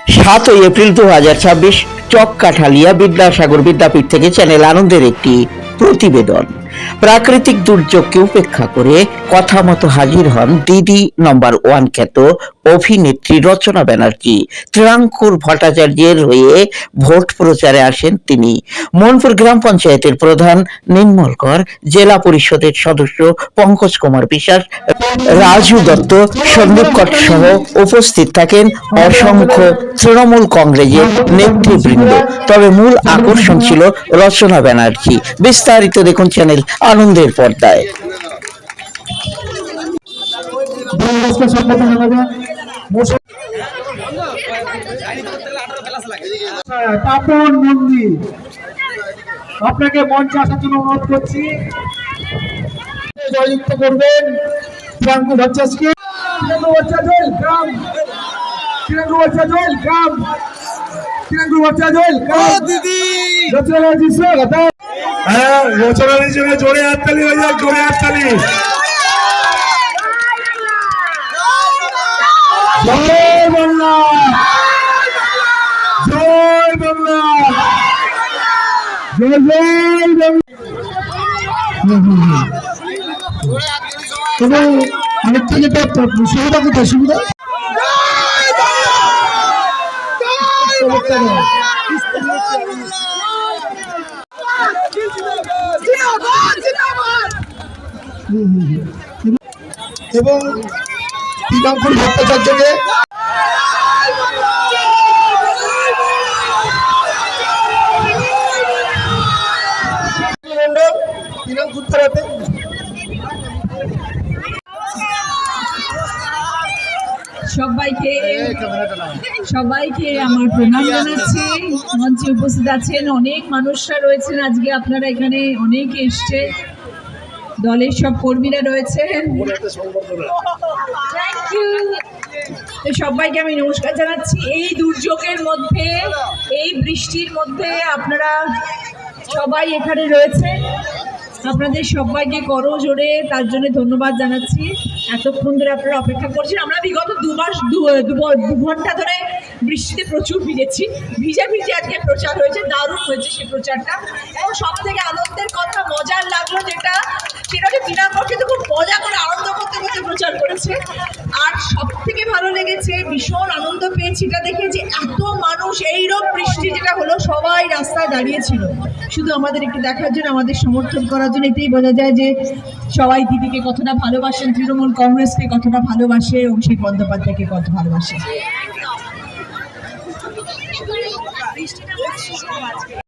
7 April 2026 চককাঠালিয়া Vidyasagar বিদ্যাপীঠ থেকে channel আনন্দের একটি প্রতিবেদন। প্রাকৃতিক দুর্যোগকে উপেক্ষা করে কথা মতো হাজির হন দিদি নম্বর 1 খ্যাত অভিনেত্রী রচনা ব্যানার্জি। ত্রিরাঙ্কুর ভট্টাচার্যের হয়ে ভোট প্রচারে আসেন তিনি। মনপুর গ্রাম পঞ্চায়েতের প্রধান নির্মল কর, জেলা পরিষদের সদস্য পঙ্কজ কুমার বিশ্বাস, রাজু দত্ত, সন্দীপ কর সহ উপস্থিত থাকেন অসংখ্য তৃণমূল কংগ্রেসের নেতৃবৃন্দ। তবে মূল আকর্ষণ ছিল রচনা ব্যানার্জি। বিস্তারিত দেখুন চ্যানেল আনন্দের পর্দায়। পাপন মন্দির, আপনাকে মঞ্চে আসার জন্য অনুরোধ করছি। জয়যুক্ত করবেন ত্রিরাঙ্কু ভট্টাচার্যকে। ত্রিরাঙ্কু ভট্টাচার্য গ্রাম, ত্রিরাঙ্কু ভট্টাচার্য গ্রাম, ত্রিরাঙ্কু ভট্টাচার্য গ্রাম। দিদি রচনা জি স্বাগত। হ্যাঁ, রচনা জি জোরে হাততালি হয়ে যাক, জোরে হাততালি। জয় বাংলা, জয় বাংলা, জয় জয় বাংলা। এবং আরেকটা যেটা সুবিধা কোথায় সুবিধা এবং ত্রিরাঙ্কুর ভট্টাচার্যকে সবাইকে আমার প্রণাম জানাচ্ছি। মঞ্চে উপস্থিত আছেন অনেক মানুষরা রয়েছেন, আজকে আপনারা এখানে অনেকে এসছে, দলের সব কর্মীরা রয়েছেন। তো সবাইকে আমি নমস্কার জানাচ্ছি। এই দুর্যোগের মধ্যে, এই বৃষ্টির মধ্যে আপনারা সবাই এখানে রয়েছেন, আপনাদের সবাইকে করো জোরে তার জন্য ধন্যবাদ জানাচ্ছি। এতক্ষণ ধরে আপনারা অপেক্ষা করছেন। আমরা বিগত দু ঘন্টা ধরে বৃষ্টিতে প্রচুর ভিজেছি, ভিজে আজকে প্রচার হয়েছে, দারুণ হয়েছে সেই প্রচারটা। এবং সব থেকে আনন্দের কথা, মজার লাগলো সেটা হচ্ছে ত্রিরাঙ্কুর কিন্তু খুব মজা করে আনন্দ করতে করতে প্রচার করেছে। আর সব থেকে ভালো লেগেছে, ভীষণ আনন্দ পেয়েছি এটা দেখে যে এত মানুষ, এইরকম বৃষ্টি যেটা হলো, সবাই রাস্তায় দাঁড়িয়েছিল শুধু আমাদের একটু দেখার জন্য, আমাদের সমর্থন করার জন্য। এটাই বোঝা যায় যে সবাই দিদিকে কতটা ভালোবাসেন, তৃণমূল কংগ্রেসকে কতটা ভালোবাসে, অভিষেক বন্দ্যোপাধ্যায়কে কত ভালোবাসে।